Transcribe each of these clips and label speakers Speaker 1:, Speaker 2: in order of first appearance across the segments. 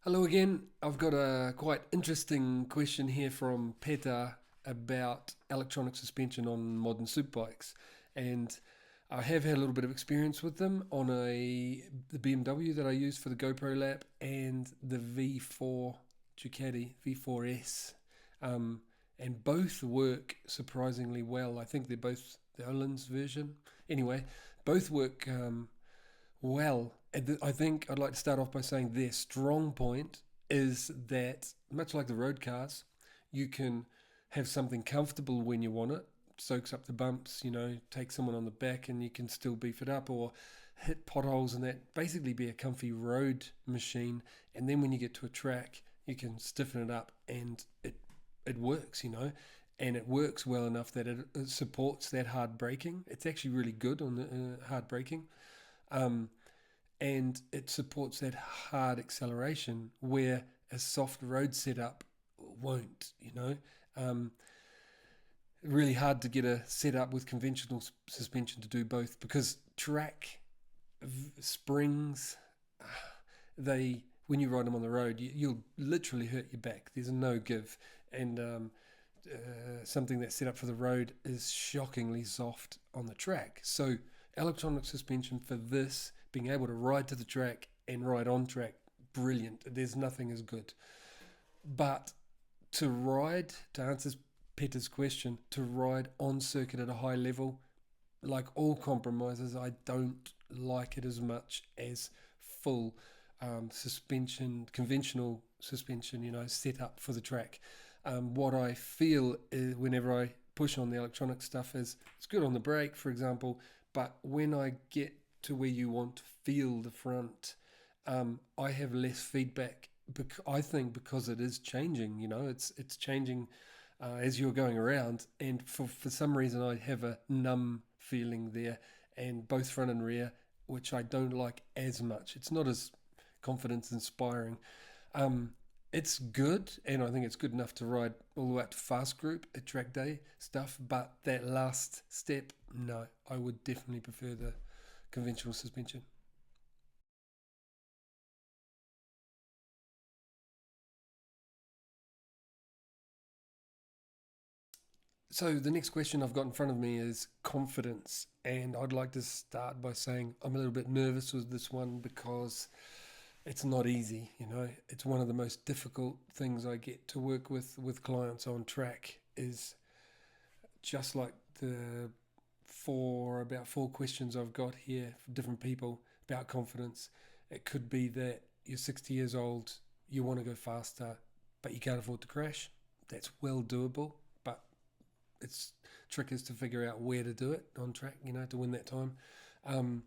Speaker 1: Hello again. I've got a quite interesting question here from Peter about electronic suspension on modern superbikes, and I have had a little bit of experience with them on the BMW that I use for the GoPro lap and the V4 Ducati V4S, um, and both work surprisingly well. I think they're both the Öhlins version. Anyway, both work well, I think I'd like to start off by saying their strong point is that, much like the road cars, you can have something comfortable when you want it, soaks up the bumps, take someone on the back and you can still beef it up, or hit potholes and that, basically be a comfy road machine. And then when you get to a track, you can stiffen it up and it works. And it works well enough that it supports that hard braking. It's actually really good on the hard braking. Um, and it supports that hard acceleration where a soft road setup won't. Um, really hard to get a setup with conventional suspension to do both because track springs, they when you ride them on the road, you'll literally hurt your back. There's no give, and something that's set up for the road is shockingly soft on the track. So electronic suspension for this, being able to ride to the track and ride on track, brilliant. There's nothing as good. But to answer Peter's question, to ride on circuit at a high level, like all compromises, I don't like it as much as full suspension, conventional suspension, set up for the track. What I feel is whenever I push on the electronic stuff is it's good on the brake, for example, but when I get to where you want to feel the front, I have less feedback. I think because it is changing, it's changing as you're going around, and for some reason I have a numb feeling there, and both front and rear, which I don't like as much. It's not as confidence inspiring. Um, it's good, and I think it's good enough to ride all the way up to fast group at track day stuff. But that last step, no, I would definitely prefer the conventional suspension. So the next question I've got in front of me is confidence, and I'd like to start by saying I'm a little bit nervous with this one because it's not easy. It's one of the most difficult things I get to work with clients on track. Is just like the about four questions I've got here for different people about confidence. It could be that you're 60 years old, you want to go faster, but you can't afford to crash. That's well doable, but its trick is to figure out where to do it on track, to win that time. Um,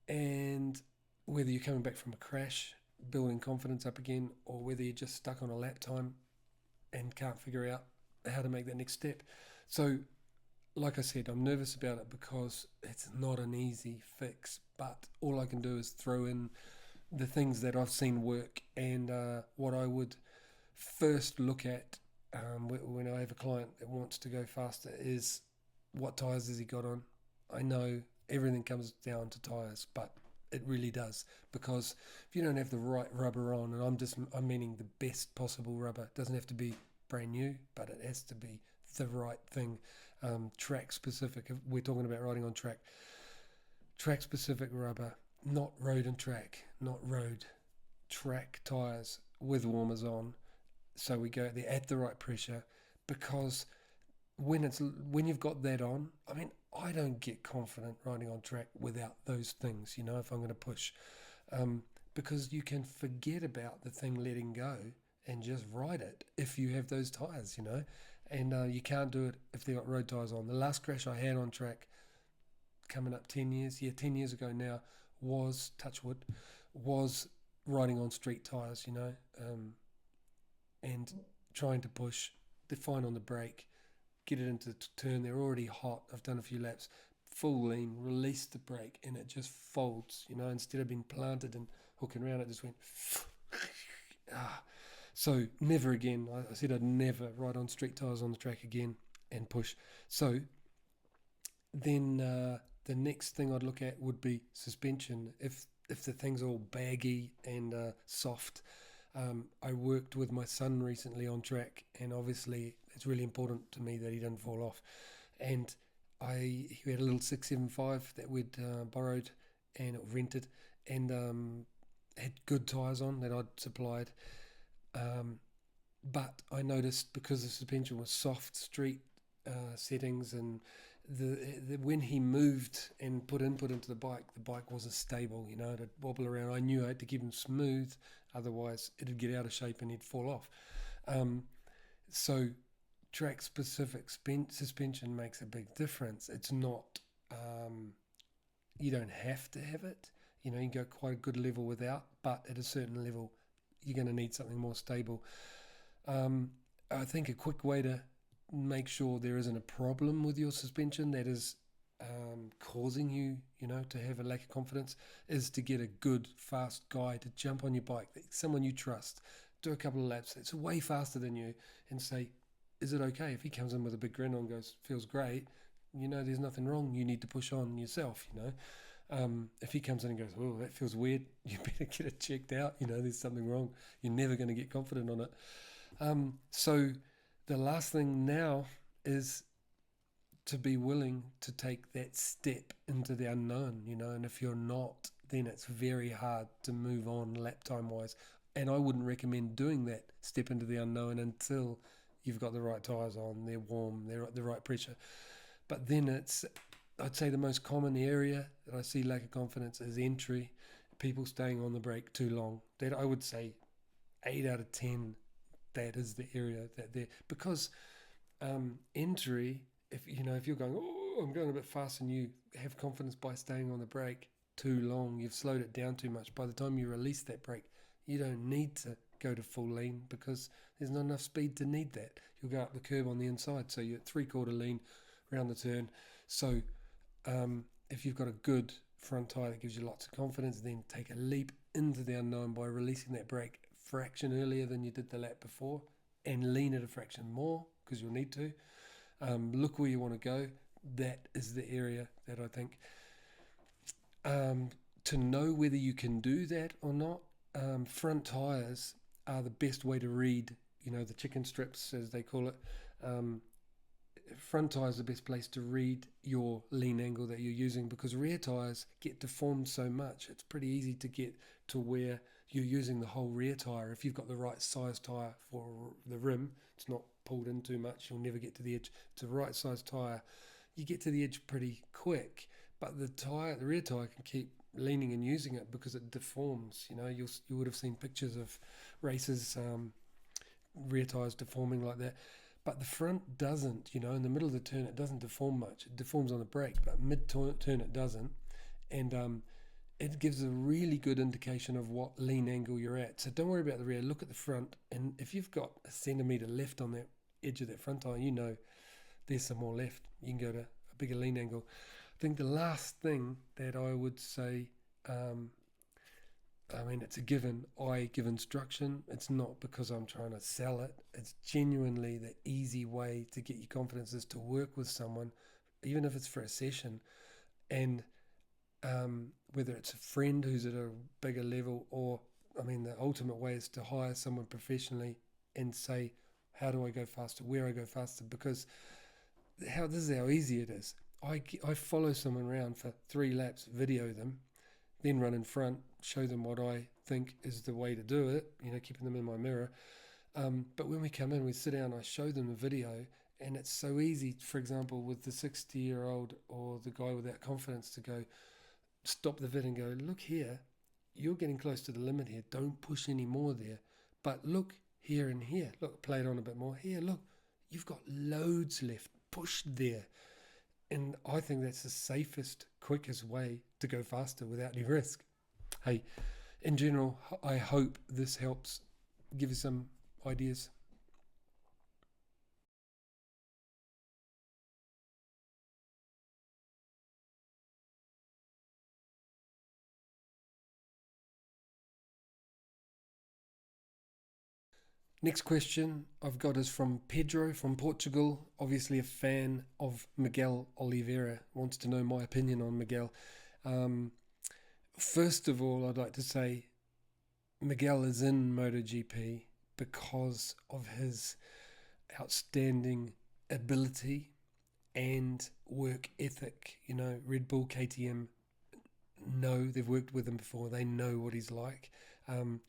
Speaker 1: and whether you're coming back from a crash, building confidence up again, or whether you're just stuck on a lap time and can't figure out how to make that next step. So, like I said, I'm nervous about it because it's not an easy fix, but all I can do is throw in the things that I've seen work, and what I would first look at when I have a client that wants to go faster is what tyres has he got on. I know everything comes down to tyres, but it really does, because if you don't have the right rubber on, and I'm meaning the best possible rubber. It doesn't have to be brand new, but it has to be the right thing. Track specific. If we're talking about riding on track. Track specific rubber, not road and track, not road. Track tyres with warmers on, so we go there at the right pressure, because when you've got that on, I mean, I don't get confident riding on track without those things. If I'm going to push, because you can forget about the thing letting go and just ride it if you have those tires. And you can't do it if they've got road tires on. The last crash I had on track, coming up 10 years, 10 years ago now, was, touch wood, was riding on street tires, and trying to push, they're fine on the brake, get it into turn, they're already hot. I've done a few laps, full lean, release the brake, and it just folds, instead of being planted and hooking around, it just went. ah. So never again. I said I'd never ride on street tyres on the track again and push. So then the next thing I'd look at would be suspension. If if the thing's all baggy and soft. I worked with my son recently on track, and obviously it's really important to me that he didn't fall off. And he had a little 675 that we'd borrowed and rented, and had good tyres on that I'd supplied. Um, but I noticed because the suspension was soft street settings, and when he moved and put input into the bike wasn't stable. It'd wobble around. I knew I had to keep him smooth, otherwise it'd get out of shape and he'd fall off. So track specific suspension makes a big difference. It's not, you don't have to have it. You can go quite a good level without, but at a certain level you're going to need something more stable. I think a quick way to make sure there isn't a problem with your suspension that is causing you, to have a lack of confidence, is to get a good, fast guy to jump on your bike, someone you trust, do a couple of laps that's way faster than you, and say, is it okay? If he comes in with a big grin on and goes, feels great, there's nothing wrong. You need to push on yourself, If he comes in and goes, oh, that feels weird, you better get it checked out. There's something wrong. You're never going to get confident on it. So the last thing now is to be willing to take that step into the unknown, and if you're not, then it's very hard to move on lap time wise. And I wouldn't recommend doing that step into the unknown until you've got the right tyres on, they're warm, they're at the right pressure. But then I'd say the most common area that I see lack of confidence is entry, people staying on the brake too long. That I would say 8 out of 10, that is the area that they're, because entry, if you're going, oh, I'm going a bit fast, and you have confidence by staying on the brake too long, you've slowed it down too much. By the time you release that brake, you don't need to go to full lean because there's not enough speed to need that. You'll go up the curb on the inside, so you're at 3/4 lean around the turn. So if you've got a good front tyre that gives you lots of confidence, then take a leap into the unknown by releasing that brake a fraction earlier than you did the lap before, and lean it a fraction more because you'll need to. Look where you want to go. That is the area that I think, to know whether you can do that or not, front tyres are the best way to read, the chicken strips as they call it. Front tyres are the best place to read your lean angle that you're using, because rear tyres get deformed so much. It's pretty easy to get to where you're using the whole rear tyre. If you've got the right size tyre for the rim, it's not pulled in too much, you'll never get to the edge. To the right size tyre, you get to the edge pretty quick, but the rear tyre can keep leaning and using it because it deforms. You would have seen pictures of races, rear tyres deforming like that. But the front doesn't, in the middle of the turn it doesn't deform much. It deforms on the brake, but mid-turn it doesn't. And it gives a really good indication of what lean angle you're at. So don't worry about the rear, look at the front. And if you've got a centimetre left on that edge of that front tyre, there's some more left. You can go to a bigger lean angle. I think the last thing that I would say, it's a given. I give instruction. It's not because I'm trying to sell it. It's genuinely the easy way to get your confidence is to work with someone, even if it's for a session. And whether it's a friend who's at a bigger level, or, the ultimate way is to hire someone professionally and say, how do I go faster? Where I go faster? Because this is how easy it is. I follow someone around for 3 laps, video them, then run in front, show them what I think is the way to do it, keeping them in my mirror. But when we come in, we sit down, I show them a video, and it's so easy, for example, with the 60-year-old or the guy without confidence, to go, stop the vid and go, look here, you're getting close to the limit here, don't push any more there. But look here and here, look, play it on a bit more. Here, look, you've got loads left, push there. And I think that's the safest, quickest way to go faster without any risk. Hey, in general, I hope this helps give you some ideas. Next question I've got is from Pedro from Portugal, obviously a fan of Miguel Oliveira, wants to know my opinion on Miguel. First of all, I'd like to say Miguel is in MotoGP because of his outstanding ability and work ethic. You know, Red Bull, KTM know, they've worked with him before, they know what he's like. Um,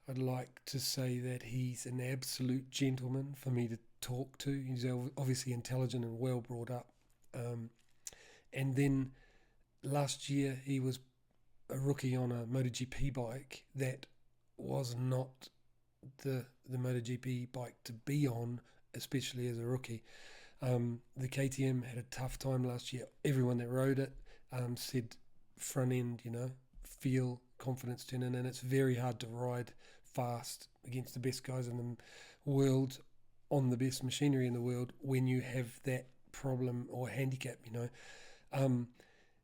Speaker 1: I'd like to say that he's an absolute gentleman for me to talk to. He's obviously intelligent and well brought up. And then last year he was a rookie on a MotoGP bike that was not the MotoGP bike to be on, especially as a rookie. The KTM had a tough time last year. Everyone that rode it said front end, feel confidence turning, and it's very hard to ride fast against the best guys in the world on the best machinery in the world when you have that problem or handicap.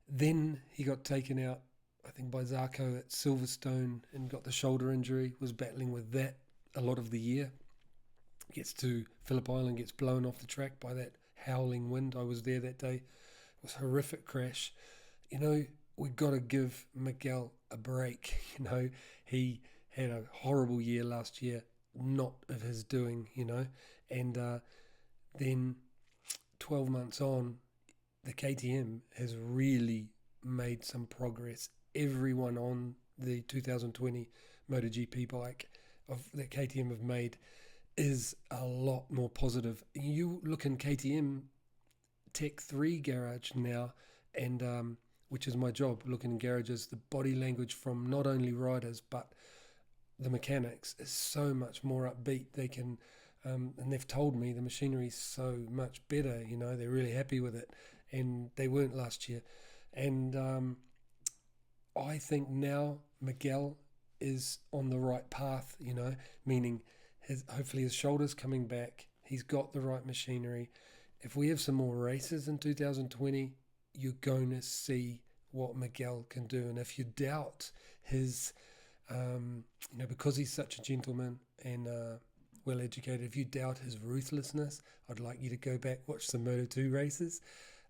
Speaker 1: Then he got taken out, I think, by Zarco at Silverstone and got the shoulder injury, was battling with that a lot of the year. Gets to Phillip Island, gets blown off the track by that howling wind. I was there that day. It was a horrific crash. We've got to give Miguel a break. He had a horrible year last year, not of his doing, and then 12 months on, the KTM has really made some progress. Everyone on the 2020 MotoGP bike that KTM have made is a lot more positive. You look in KTM Tech 3 garage now, and which is my job, looking in garages, the body language from not only riders but the mechanics is so much more upbeat. They can, and they've told me the machinery is so much better. They're really happy with it, and they weren't last year. And I think now Miguel is on the right path. Meaning hopefully his shoulder's coming back. He's got the right machinery. If we have some more races in 2020, you're going to see what Miguel can do. And if you doubt his, because he's such a gentleman and well educated, if you doubt his ruthlessness, I'd like you to go back, watch some Moto2 races.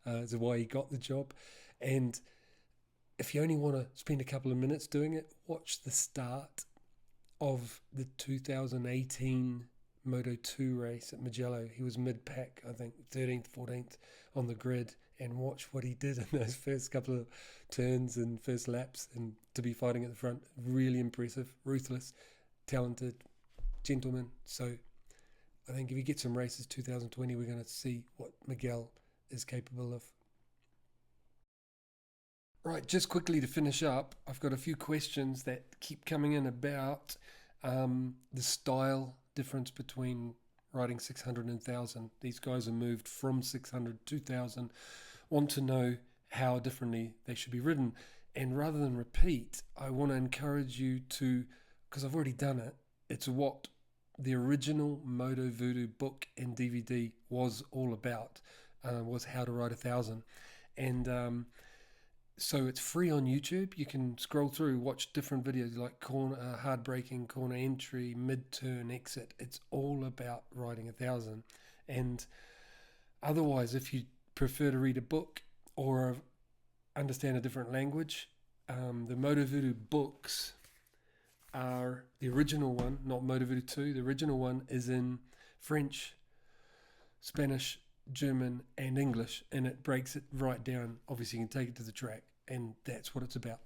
Speaker 1: That's why he got the job. And if you only want to spend a couple of minutes doing it, watch the start of the 2018 Moto2 race at Mugello. He was mid-pack, I think, 13th, 14th on the grid, and watch what he did in those first couple of turns and first laps, and to be fighting at the front. Really impressive, ruthless, talented gentleman. So I think if he gets some races 2020, we're going to see what Miguel is capable of. Right, just quickly to finish up, I've got a few questions that keep coming in about the style difference between riding 600 and 1000. These guys are moved from 600 to 1000, want to know how differently they should be ridden. And rather than repeat, I want to encourage you to, because I've already done it, it's what the original Moto Voodoo book and DVD was all about, was how to ride 1000. And so it's free on YouTube. You can scroll through, watch different videos like corner, hard braking, corner entry, mid-turn, exit. It's all about riding 1000. And otherwise, if you prefer to read a book or understand a different language, the Moto Voodoo books are the original one, not Moto Voodoo 2. The original one is in French, Spanish, German and English, and it breaks it right down. Obviously you can take it to the track, and that's what it's about.